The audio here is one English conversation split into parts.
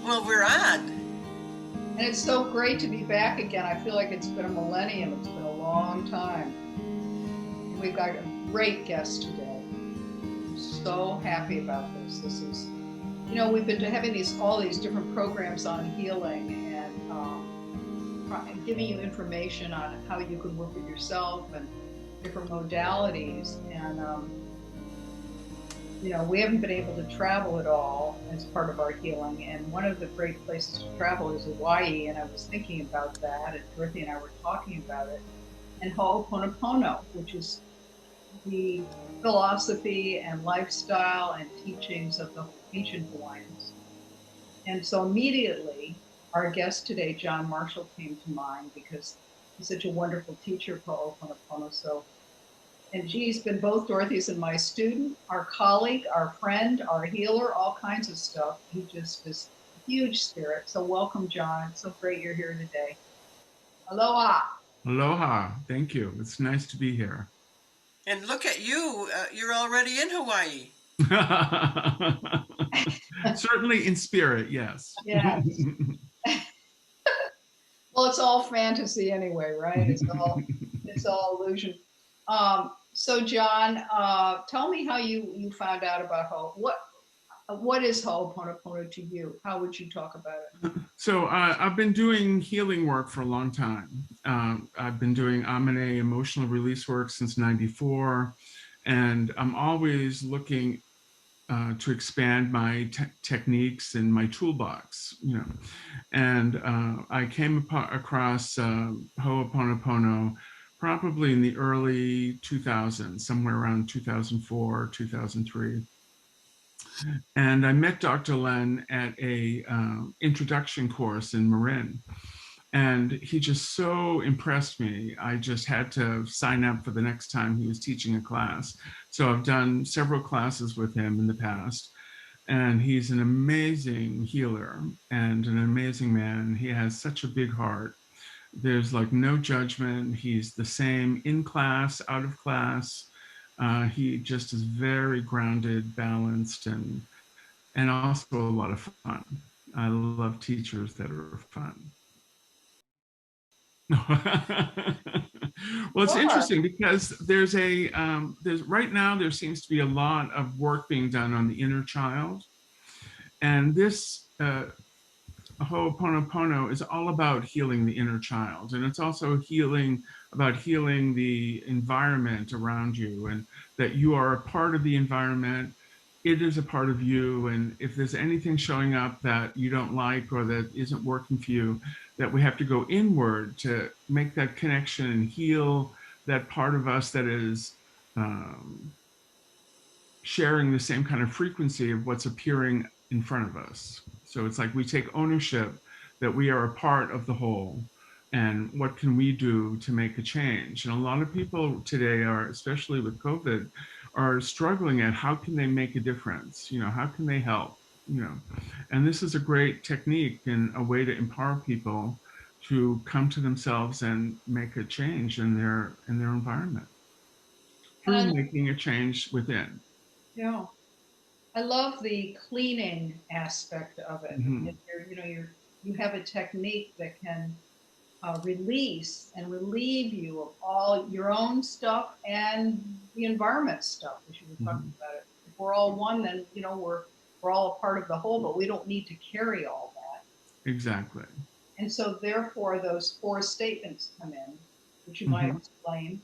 Well, we're on. And it's so great to be back again. I feel like it's been a millennium. It's been a long time. We've got a great guest today. I'm so happy about this. This is, we've been having all these different programs on healing and giving you information on how you can work with yourself and different modalities. And we haven't been able to travel at all as part of our healing. And one of the great places to travel is Hawaii. And I was thinking about that, and Dorthy and I were talking about it. And Ho'oponopono, which is the philosophy and lifestyle and teachings of the ancient Hawaiians. And so immediately, our guest today, John Marshall, came to mind because he's such a wonderful teacher of Ho'oponopono. And he's been both Dorothy's and my student, our colleague, our friend, our healer, all kinds of stuff. He just is a huge spirit. So welcome, John. It's so great you're here today. Aloha. Aloha. Thank you. It's nice to be here. And look at you. You're already in Hawaii. Certainly in spirit, yes. Yes. Well, it's all fantasy anyway, right? It's all illusion. So John, tell me how you found out about what is Ho'oponopono to you? How would you talk about it? So I've been doing healing work for a long time. I've been doing Amane emotional release work since '94, and I'm always looking to expand my techniques and my toolbox, And I came across Ho'oponopono probably in the early 2000s, somewhere around 2004, 2003. And I met Dr. Len at a introduction course in Marin. And he just so impressed me. I just had to sign up for the next time he was teaching a class. So I've done several classes with him in the past. And he's an amazing healer and an amazing man. He has such a big heart. There's like no judgment. He's the same in class, out of class. He just is very grounded, balanced, and also a lot of fun. I love teachers that are fun. Well, it's interesting because there's right now there seems to be a lot of work being done on the inner child, and this Ho'oponopono is all about healing the inner child, and it's also about healing the environment around you, and that you are a part of the environment. It is a part of you, and if there's anything showing up that you don't like or that isn't working for you, that we have to go inward to make that connection and heal that part of us that is sharing the same kind of frequency of what's appearing in front of us. So it's like we take ownership that we are a part of the whole, and what can we do to make a change? And a lot of people today are, especially with COVID, are struggling at how can they make a difference? How can they help? And this is a great technique and a way to empower people to come to themselves and make a change in their environment through making a change within. Yeah. I love the cleaning aspect of it. Mm-hmm. You have a technique that can release and relieve you of all your own stuff and the environment stuff, as you were talking about it. If we're all one, then we're all a part of the whole, but we don't need to carry all that. Exactly. And so therefore those 4 statements come in, which you might explain.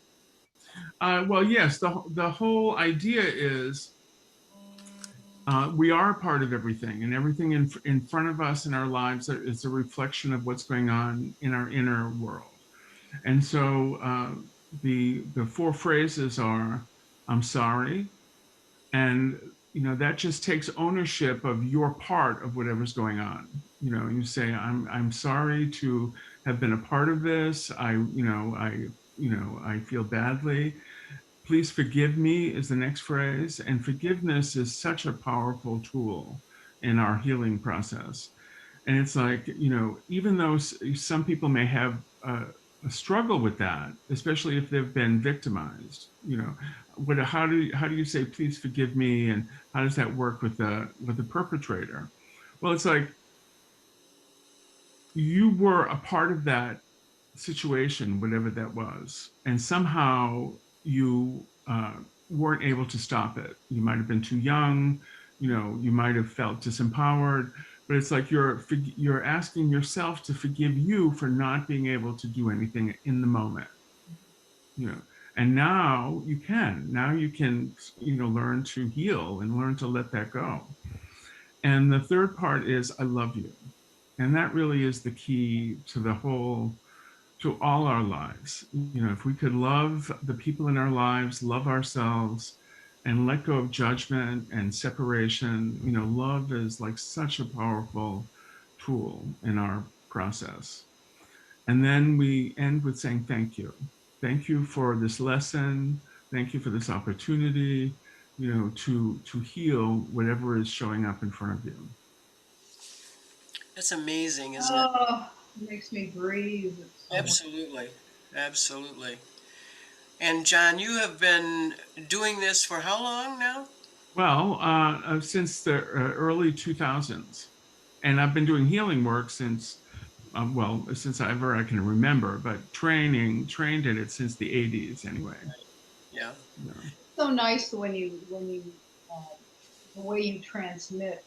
Well, yes, the whole idea is we are a part of everything, and everything in front of us in our lives is a reflection of what's going on in our inner world. And so the 4 phrases are, I'm sorry. And, that just takes ownership of your part of whatever's going on. You say, I'm sorry to have been a part of this. I feel badly. Please forgive me is the next phrase. And forgiveness is such a powerful tool in our healing process. And it's like, even though some people may have a struggle with that, especially if they've been victimized, how do you say, please forgive me? And how does that work with the perpetrator? Well, it's like, you were a part of that situation, whatever that was, and somehow you weren't able to stop it. You might have been too young, you know, you might have felt disempowered, but it's like you're asking yourself to forgive you for not being able to do anything in the moment, you know. And now you can. Now you can, you know, learn to heal and learn to let that go. And the third part is I love you. And that really is the key to the whole, to all our lives. You know, if we could love the people in our lives, love ourselves, and let go of judgment and separation, you know, love is like such a powerful tool in our process. And then we end with saying thank you. Thank you for this lesson. Thank you for this opportunity, you know, to heal whatever is showing up in front of you. That's amazing, isn't it? Oh, it makes me breathe. It's so wonderful. Absolutely. Absolutely. And John, you have been doing this for how long now? Well, since the early 2000s. And I've been doing healing work since, well, since ever I can remember, but trained in it since the 80s anyway. Yeah. Yeah. So nice when you the way you transmit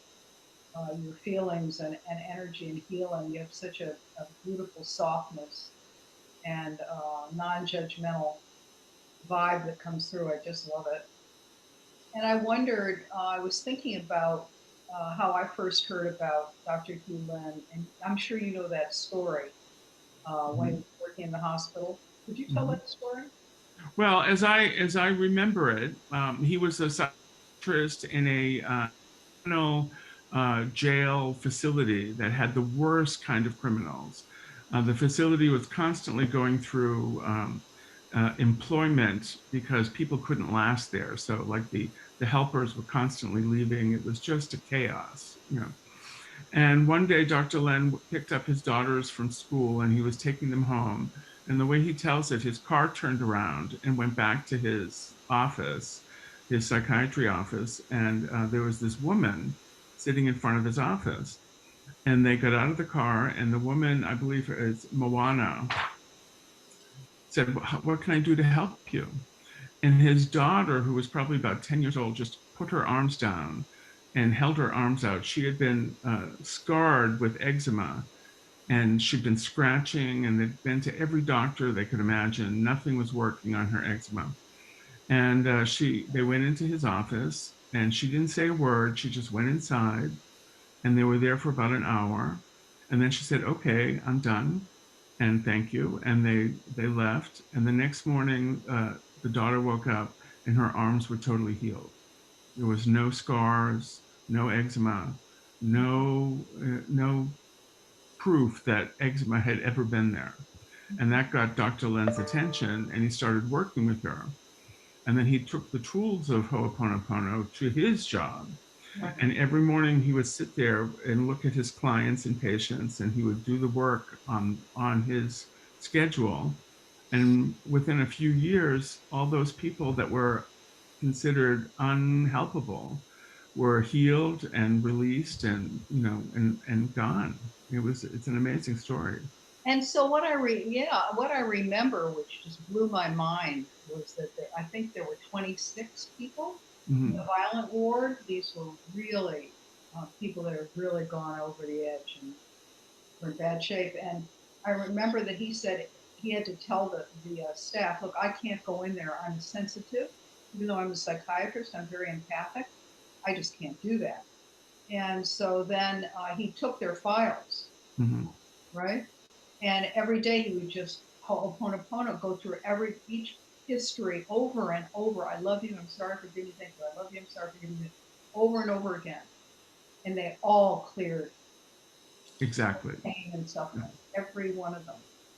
your feelings and energy and healing. You have such a beautiful softness and non-judgmental vibe that comes through. I just love it. And I wondered, I was thinking about how I first heard about Dr. Hugh Lin, and I'm sure you know that story when he Mhm. was working in the hospital. Could you tell Mhm. that story? Well, as I remember it, he was a psychiatrist in a criminal jail facility that had the worst kind of criminals. The facility was constantly going through employment because people couldn't last there. So, like the helpers were constantly leaving. It was just a chaos, you know. And one day, Dr. Len picked up his daughters from school and he was taking them home. And the way he tells it, his car turned around and went back to his office, his psychiatry office. And there was this woman sitting in front of his office. And they got out of the car, and the woman, I believe it's Moana, said, "What can I do to help you?" And his daughter, who was probably about 10 years old, just put her arms down and held her arms out. She had been scarred with eczema, and she'd been scratching, and they'd been to every doctor they could imagine. Nothing was working on her eczema. And they went into his office, and she didn't say a word. She just went inside, and they were there for about an hour. And then she said, "Okay, I'm done, and thank you." And they left. And the next morning, the daughter woke up, and her arms were totally healed. There was no scars, no eczema, no proof that eczema had ever been there. And that got Dr. Len's attention, and he started working with her. And then he took the tools of Ho'oponopono to his job. Right. And every morning he would sit there and look at his clients and patients, and he would do the work on his schedule. And within a few years, all those people that were considered unhelpable were healed and released and, you know, and gone. It's an amazing story. And so what I remember, which just blew my mind, was that I think there were 26 people in the Mhm. violent ward. These were really people that have really gone over the edge and were in bad shape. And I remember that he said he had to tell the staff, "Look, I can't go in there. I'm sensitive, even though I'm a psychiatrist. I'm very empathic. I just can't do that." And so then he took their files, Mhm. right? And every day he would just Ho'oponopono, go through each history over and over. I love you. I'm sorry for doing things. I love you. I'm sorry for doing it over and over again. And they all cleared Exactly. pain and Yeah. suffering, every one of them.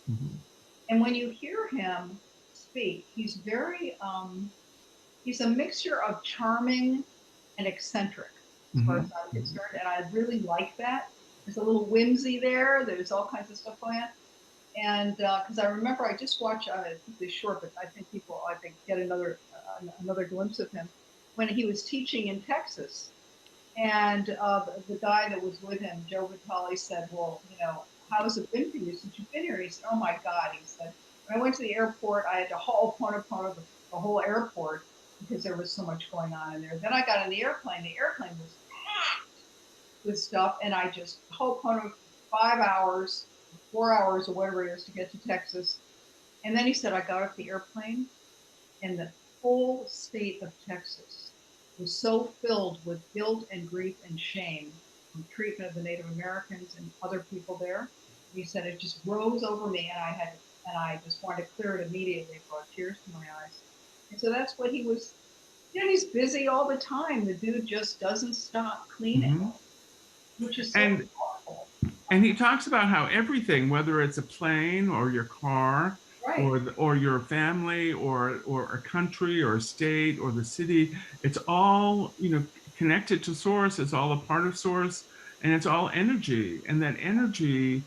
Mhm. And when you hear him speak, he's a mixture of charming and eccentric, as far as Mhm. I'm Mhm. concerned. And I really like that. There's a little whimsy there. There's all kinds of stuff going on. And because I remember I just watched, keep this short, but I think people, I think, get another glimpse of him when he was teaching in Texas. And the guy that was with him, Joe Vitale, said, "Well, you know, how's it been for you since you've been here? He said, oh my God. He said, when I went to the airport, I had to ho'oponopono the whole airport because there was so much going on in there. Then I got on the airplane. The airplane was packed with stuff, and I just ho'opono for 5 hours, 4 hours, or whatever it is to get to Texas. And then he said, I got off the airplane, and the whole state of Texas was so filled with guilt and grief and shame from treatment of the Native Americans and other people there. He said it just rose over me, and I just wanted to clear it immediately. Brought tears to my eyes. And so that's what he was. You know, he's busy all the time. The dude just doesn't stop cleaning, Mm-hmm. which is so And powerful. and he talks about how everything, whether it's a plane or your car Right. or your family or a country or a state or the city, it's all, you know, connected to source. It's all a part of source, and it's all energy. And that energy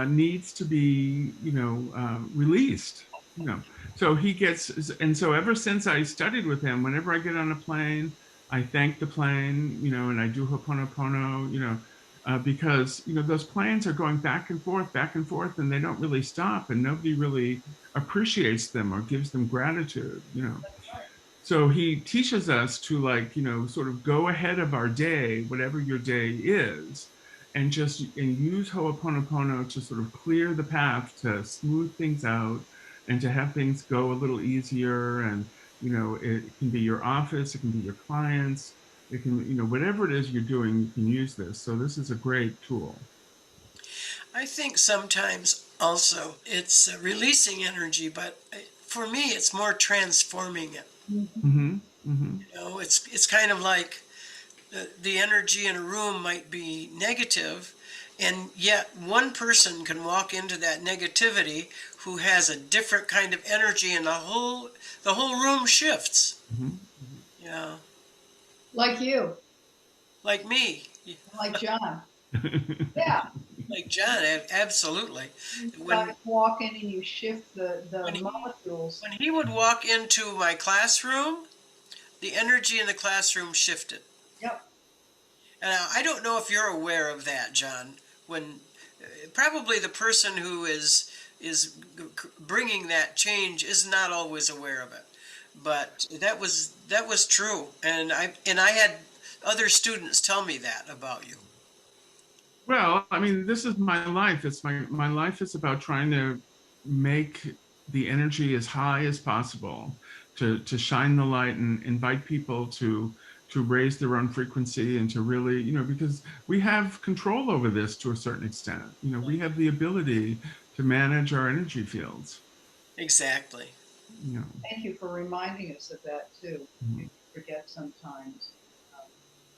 needs to be, you know, released. You know, so he gets, and so ever since I studied with him, whenever I get on a plane, I thank the plane, you know, and I do Ho'oponopono, you know, because you know those planes are going back and forth, and they don't really stop, and nobody really appreciates them or gives them gratitude. You know, so he teaches us to, like, you know, sort of go ahead of our day, whatever your day is, and just and use Ho'oponopono to sort of clear the path, to smooth things out, and to have things go a little easier. And you know, it can be your office, it can be your clients, it can, you know, whatever it is you're doing, you can use this. So this is a great tool. I think sometimes also it's releasing energy, but for me, it's more transforming it. Mm-hmm. Mm-hmm. Mm-hmm. You know, it's kind of like the energy in a room might be negative, and yet one person can walk into that negativity who has a different kind of energy, and the whole room shifts. Mm-hmm. Yeah, Like you, like me, like John. Yeah. like John, absolutely. You guys When walk in and you shift when the he molecules. when he would walk into my classroom, the energy in the classroom shifted. Yep. And I don't know if you're aware of that, John. When probably the person who is bringing that change is not always aware of it, but that was true, and I had other students tell me that about you. Well, I mean, this is my life. It's my life is about trying to make the energy as high as possible, to shine the light and invite people to raise their own frequency, and to really, you know, because we have control over this to a certain extent. You know, we have the ability to manage our energy fields. Exactly. You know. Thank you for reminding us of that too. We Mhm. forget sometimes. Um,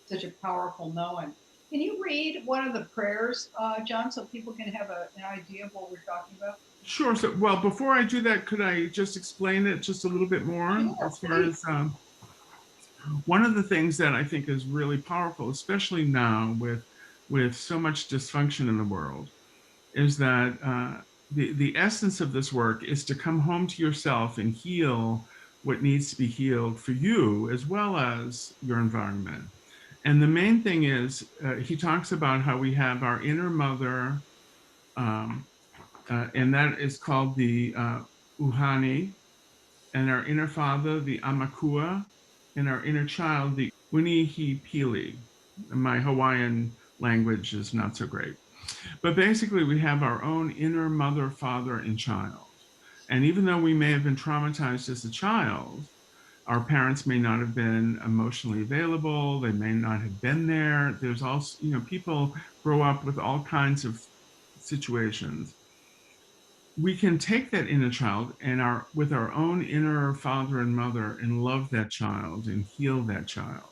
Such a powerful knowing. Can you read one of the prayers, John, so people can have an idea of what we're talking about? Sure. So, well, before I do that, could I just explain it just a little bit more Sure, as far please. as one of the things that I think is really powerful, especially now with so much dysfunction in the world, is that the essence of this work is to come home to yourself and heal what needs to be healed for you as well as your environment. And the main thing is, he talks about how we have our inner mother, um, and that is called the Uhani, and our inner father, the Amakua, and our inner child, the Unihipili. My Hawaiian language is not so great. But basically, we have our own inner mother, father, and child. And even though we may have been traumatized as a child, our parents may not have been emotionally available. They may not have been there. There's also, you know, people grow up with all kinds of situations. We can take that inner child and our with our own inner father and mother and love that child and heal that child.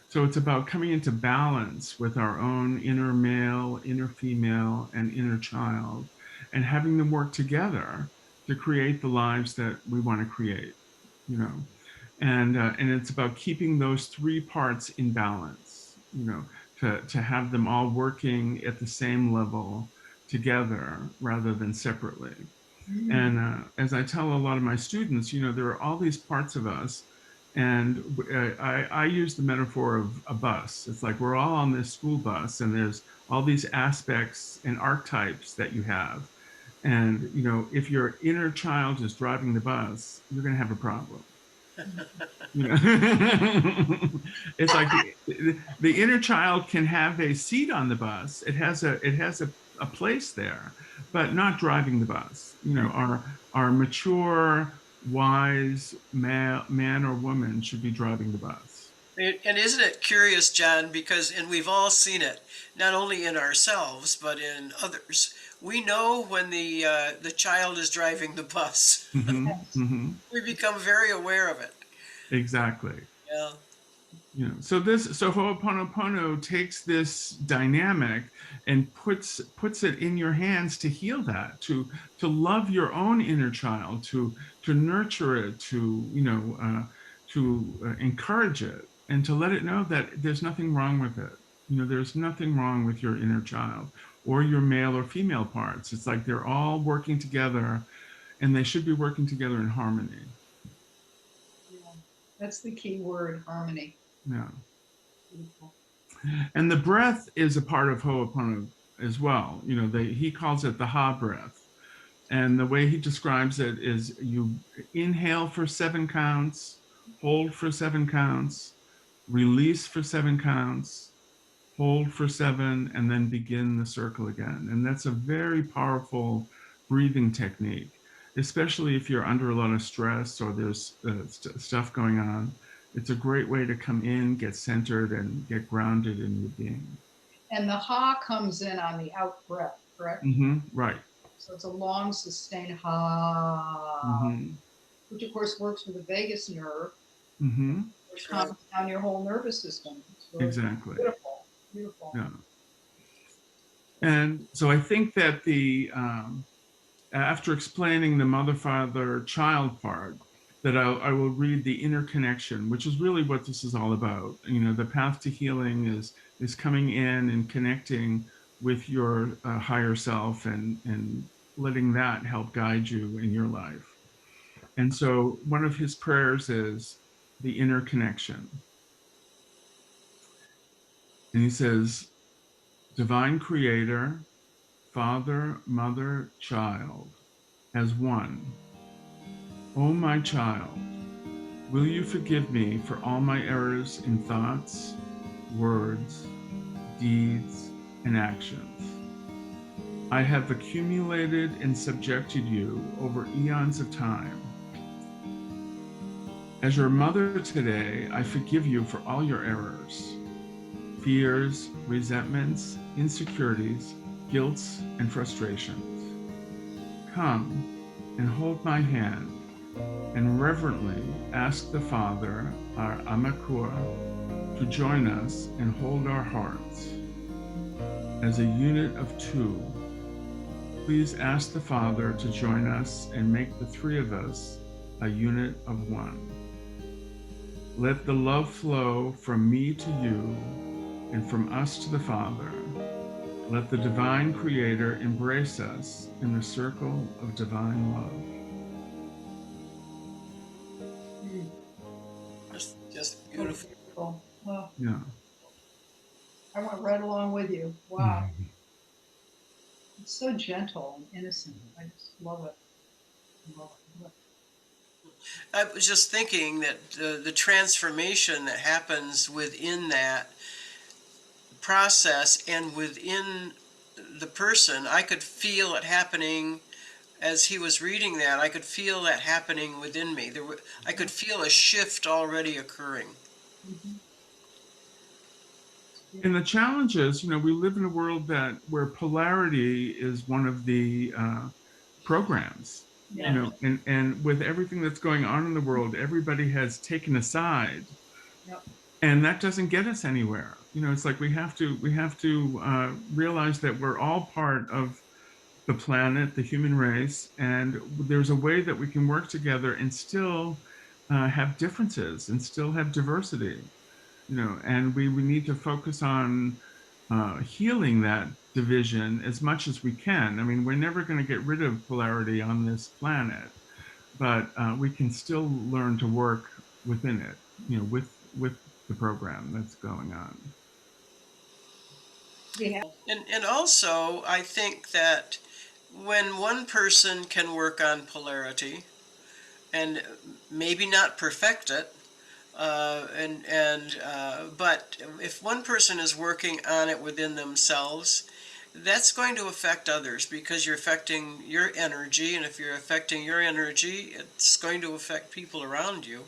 So it's about coming into balance with our own inner male, inner female, and inner child, and having them work together to create the lives that we want to create, you know. And it's about keeping those three parts in balance, you know, to have them all working at the same level together rather than separately. Mm. And as I tell a lot of my students, you know, there are all these parts of us, And I use the metaphor of a bus. It's like we're all on this school bus, and there's all these aspects and archetypes that you have. And, you know, if your inner child is driving the bus, you're going to have a problem. You know, it's like the inner child can have a seat on the bus. It has a place there, but not driving the bus. You know, our mature, wise man or woman should be driving the bus. And isn't it curious, John, because, and we've all seen it, not only in ourselves, but in others. We know when the child is driving the bus. Mm-hmm, Yes. mm-hmm. We become very aware of it. Exactly. Yeah. You know, so Ho'oponopono takes this dynamic and puts it in your hands to heal that, to love your own inner child, to nurture it, to, you know, to encourage it, and to let it know that there's nothing wrong with it. You know, there's nothing wrong with your inner child or your male or female parts. It's like they're all working together, and they should be working together in harmony. Yeah. That's the key word, harmony. Yeah. Beautiful. And the breath is a part of Ho'opono as well. You know, he calls it the Ha breath. And the way he describes it is you inhale for 7 counts, hold for 7 counts, release for 7 counts, hold for 7, and then begin the circle again. And that's a very powerful breathing technique, especially if you're under a lot of stress or there's stuff going on. It's a great way to come in, get centered, and get grounded in your being. And the ha comes in on the out breath, correct? Mm-hmm, right. So it's a long, sustained ha, Mm-hmm. which of course works with the vagus nerve, Mm-hmm. which Right. calms down your whole nervous system. It's really Exactly. beautiful, beautiful. Yeah. And so I think that after explaining the mother, father, child part, that I will read the interconnection, which is really what this is all about. You know, the path to healing is coming in and connecting with your higher self, and letting that help guide you in your life. And so one of his prayers is the interconnection. And he says, Divine Creator, Father, Mother, Child, as one. O my child, will you forgive me for all my errors in thoughts, words, deeds, and actions? I have accumulated and subjected you over eons of time. As your mother today, I forgive you for all your errors, fears, resentments, insecurities, guilts, and frustrations. Come and hold my hand and reverently ask the Father, our Amakura, to join us and hold our hearts. As a unit of 2, please ask the Father to join us and make the 3 of us a unit of 1. Let the love flow from me to you and from us to the Father. Let the Divine Creator embrace us in the circle of divine love. Just beautiful. Beautiful. Well, Yeah. I went right along with you. Wow. It's so gentle and innocent. I just love it. Love it. Love it. I was just thinking that the transformation that happens within that process and within the person, I could feel it happening as he was reading that. I could feel that happening within me. I could feel a shift already occurring. And the challenge is, you know, we live in a world where polarity is one of the programs. Yeah. You know, and with everything that's going on in the world, everybody has taken a side. Yep. And that doesn't get us anywhere. You know, it's like we have to realize that we're all part of the planet, the human race, and there's a way that we can work together and still have differences and still have diversity. You know, and we need to focus on healing that division as much as we can. I mean, we're never going to get rid of polarity on this planet, but we can still learn to work within it. with the program that's going on. Yeah. And also, I think that when one person can work on polarity and maybe not perfect it, but if one person is working on it within themselves, that's going to affect others because you're affecting your energy, and if you're affecting your energy, it's going to affect people around you.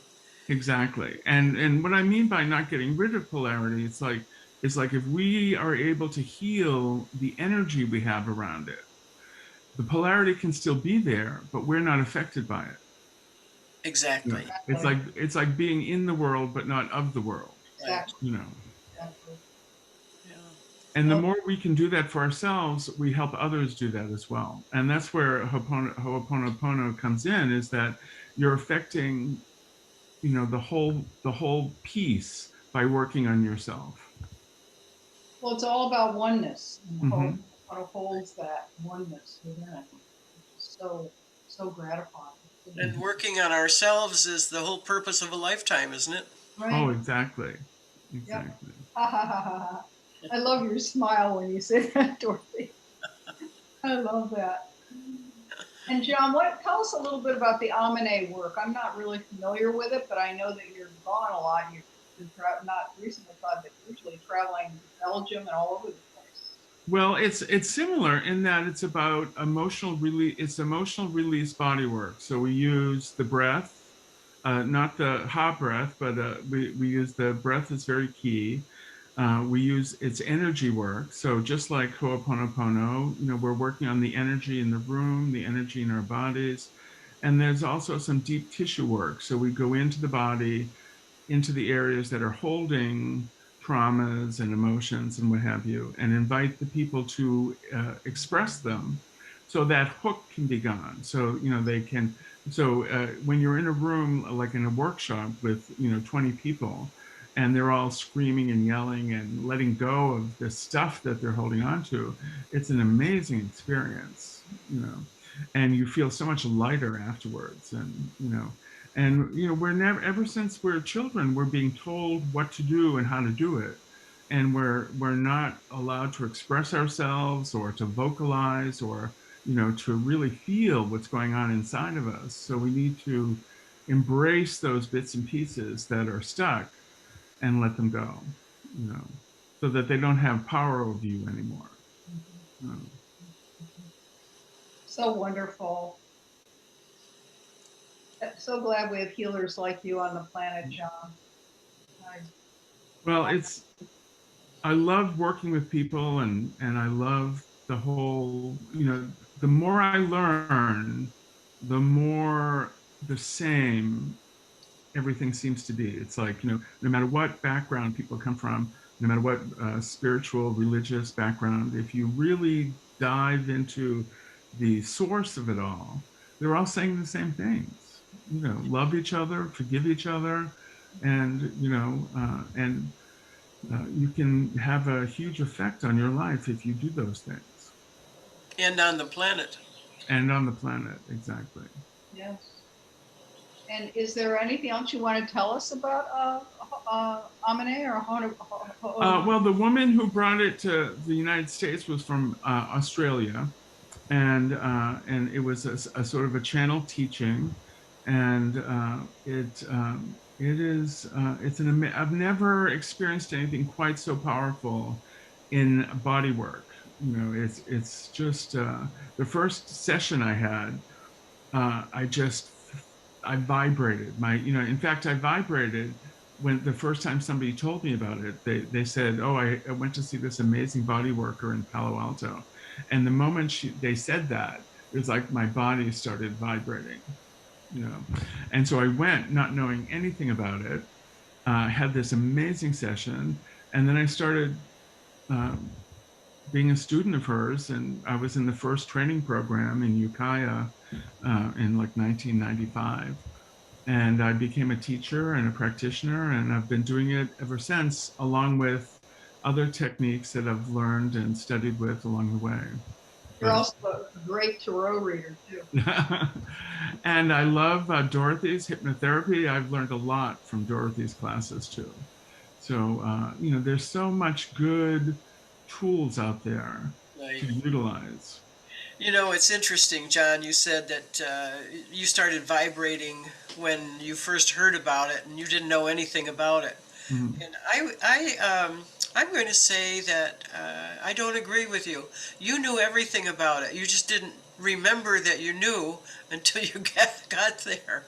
Exactly. And what I mean by not getting rid of polarity, it's like if we are able to heal the energy we have around it, the polarity can still be there, but we're not affected by it. You know, Exactly. it's like being in the world but not of the world, Right. Exactly. you know. Exactly. Yeah. And the Oh, more we can do that for ourselves, we help others do that as well. And that's where Ho'oponopono comes in, is that you're affecting, the whole piece by working on yourself. well, it's all about oneness, and Mm-hmm. Ho'oponopono holds that oneness within it, which is so gratifying. And Mm-hmm. working on ourselves is the whole purpose of a lifetime, isn't it? Oh, Right. exactly. Yep. Exactly. Ha ha ha ha ha. I love your smile when you say that, Dorothy. I love that. And John, tell us a little bit about the Amine work. I'm not really familiar with it, but I know that you're gone a lot. You've been not recently, but usually traveling to Belgium and all over the place. Well, it's similar in that it's about emotional release. It's emotional release body work. So we use the breath, not the ha breath, but we use the breath is very key. We use its energy work. So just like Ho'oponopono, we're working on the energy in the room, the energy in our bodies, and there's also some deep tissue work. So we go into the body, into the areas that are holding traumas and emotions and what have you, and invite the people to express them, so that hook can be gone. So they can. So when you're in a room, like in a workshop with 20 people, and they're all screaming and yelling and letting go of the stuff that they're holding on to, it's an amazing experience, and you feel so much lighter afterwards. And we're never, ever since we're children, we're being told what to do and how to do it, and we're not allowed to express ourselves or to vocalize, or to really feel what's going on inside of us. So we need to embrace those bits and pieces that are stuck and let them go, you know, so that they don't have power over you anymore. Mhm. You know. So wonderful. So glad we have healers like you on the planet, John. I, Well, I love working with people, and I love the whole, the more I learn, the more the same everything seems to be. It's like, no matter what background people come from, no matter what spiritual, religious background, if you really dive into the source of it all, they're all saying the same things. Love each other, forgive each other, and you can have a huge effect on your life if you do those things. And on the planet. And on the planet, exactly. yes. And is there anything else you want to tell us about Amine or Well, the woman who brought it to the United States was from Australia, and it was a sort of a channel teaching, and I've never experienced anything quite so powerful in body work. It's just the first session I had. I vibrated. In fact, I vibrated when the first time somebody told me about it. They said, "Oh, I went to see this amazing body worker in Palo Alto," and the moment they said that, it was like my body started vibrating. You know, and so I went, not knowing anything about it. Had this amazing session, and then I started. Um, Being a student of hers, and I was in the first training program in Ukiah in like 1995. And I became a teacher and a practitioner, and I've been doing it ever since, along with other techniques that I've learned and studied with along the way. You're also a great tarot reader too. And I love Dorothy's hypnotherapy. I've learned a lot from Dorothy's classes too. So, you know, there's so much good tools out there Right. to utilize. You know, it's interesting, John. You said that you started vibrating when you first heard about it, and you didn't know anything about it. Mhm. And I'm going to say that I don't agree with you. You knew everything about it. You just didn't remember that you knew until you got there.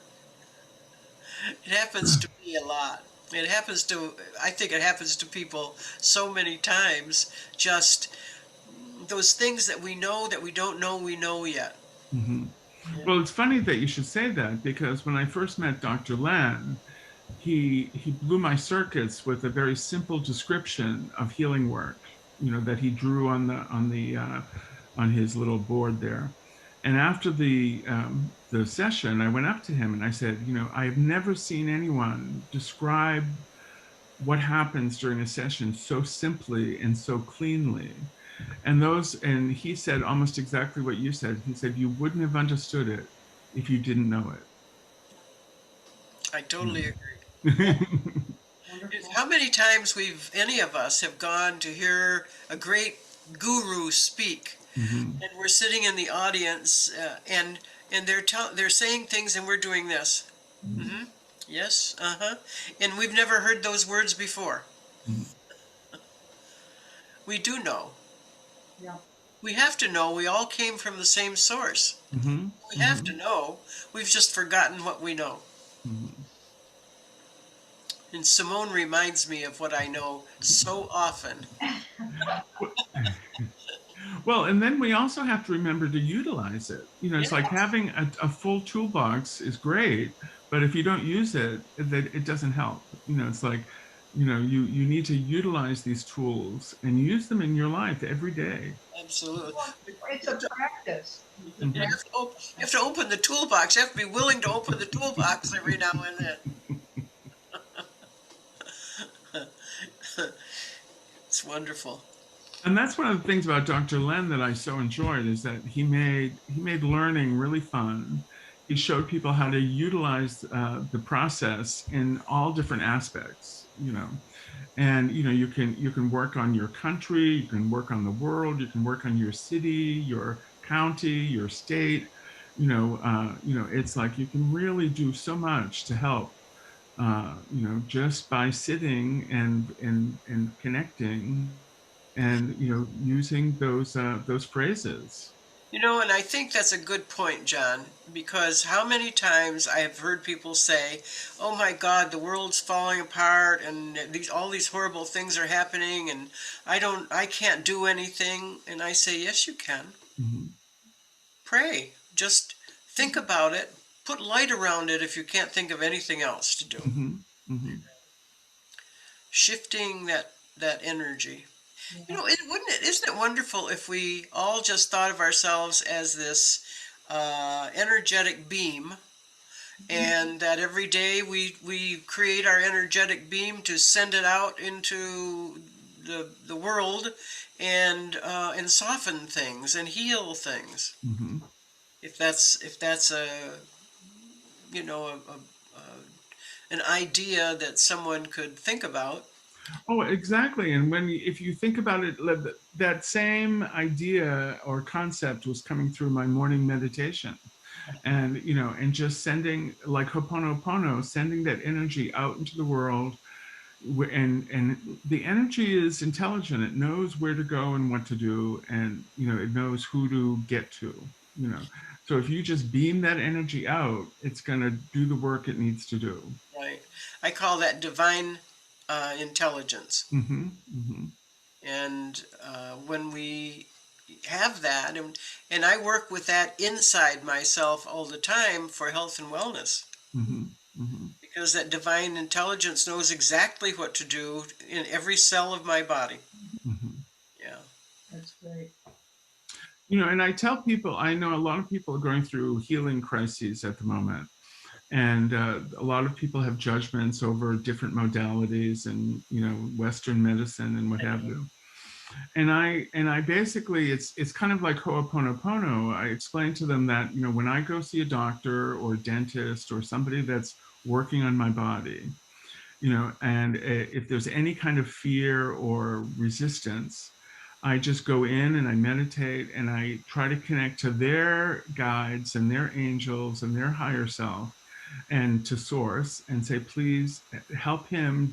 It happens to me a lot. It happens to, I think it happens to people so many times. Just those things that we know that we don't know we know yet. Mhm. Yeah. Well, it's funny that you should say that because when I first met Dr. Len, he blew my circuits with a very simple description of healing work, you know, that he drew on on his little board there. And after the session, I went up to him and I said, you know, I've never seen anyone describe what happens during a session so simply and so cleanly. And he said almost exactly what you said. He said you wouldn't have understood it if you didn't know it. I totally agree. Yeah. Mhm. Wonderful. How many times any of us have gone to hear a great guru speak, Mhm. and we're sitting in the audience, and they're saying things, and we're doing this. Mm-hmm. Yes. Uh-huh. And we've never heard those words before. Mhm. We do know. Yeah. We have to know. We all came from the same source. Mhm. We have to Mhm. know. We've just forgotten what we know. Mhm. And Simone reminds me of what I know so often. Well, and then we also have to remember to utilize it. You know, it's like Yes, having a full toolbox is great, but if you don't use it, it doesn't help. You know, it's like, you know, you need to utilize these tools and use them in your life every day. absolutely. Well, it's You have a to, practice. It's a you Mhm. have to you have to open the toolbox. You have to be willing to open the toolbox every now and then. It's wonderful. And that's one of the things about Dr. Len that I so enjoyed is that he made learning really fun. He showed people how to utilize the process in all different aspects, you know. And you know, you can work on your country, you can work on the world, you can work on your city, your county, your state. It's like you can really do so much to help. You know, just by sitting and connecting and you know using those phrases. You know, and I think that's a good point, John, because how many times I have heard people say, "Oh my God, the world's falling apart, and all these horrible things are happening, and I can't do anything." And I say, "Yes, you can. Mhm. Pray. Just think about it. Put light around it if you can't think of anything else to do. Mhm. Mhm. Shifting that energy." You Yeah. know, isn't it wonderful if we all just thought of ourselves as this energetic beam, and that every day we create our energetic beam to send it out into the world, and soften things and heal things. Mhm. If that's a you know an idea that someone could think about. Oh, exactly. And if you think about it, that same idea or concept was coming through my morning meditation. And you know, and just sending like Ho'oponopono, sending that energy out into the world. And the energy is intelligent. It knows where to go and what to do, and you know, it knows who to get to. You know, so if you just beam that energy out, it's going to do the work it needs to do. Right. I call that divine intelligence. Mm-hmm, mm-hmm, And when we have that, and I work with that inside myself all the time for health and wellness, mm-hmm, mm-hmm, because that divine intelligence knows exactly what to do in every cell of my body. mm-hmm. Yeah. That's great. You know, and I tell people, I know a lot of people are going through healing crises at the moment. And a lot of people have judgments over different modalities and, you know, Western medicine and what have you. And I basically, it's kind of like Ho'oponopono. I explain to them that, when I go see a doctor or dentist or somebody that's working on my body, and if there's any kind of fear or resistance, I just go in and I meditate and I try to connect to their guides and their angels and their higher self and to source and say, please help him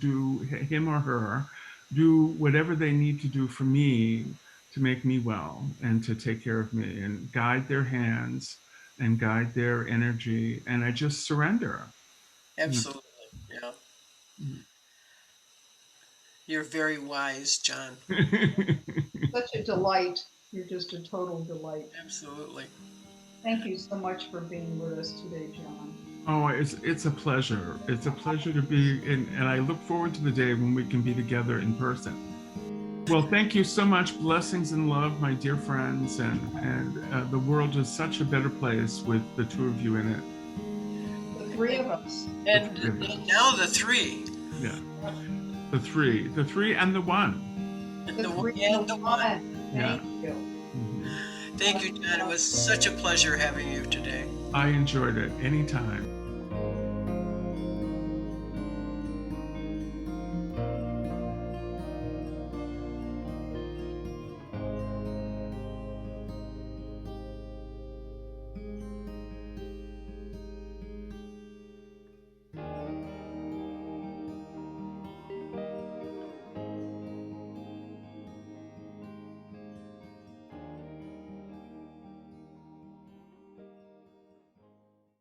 or her do whatever they need to do for me to make me well and to take care of me, and guide their hands and guide their energy. And I just surrender. Absolutely. Yeah. You're very wise, John. Such a delight. You're just a total delight. Absolutely. Thank you so much for being with us today, John. Oh, it's a pleasure. It's a pleasure to be in, and I look forward to the day when we can be together in person. Well, thank you so much. Blessings and love, my dear friends, and the world is such a better place with the two of you in it. The three of us. And now the three. Yeah, the three, and the one. The three and the one. Thank you. Mm-hmm. Thank you, John. It was such a pleasure having you today. I enjoyed it anytime.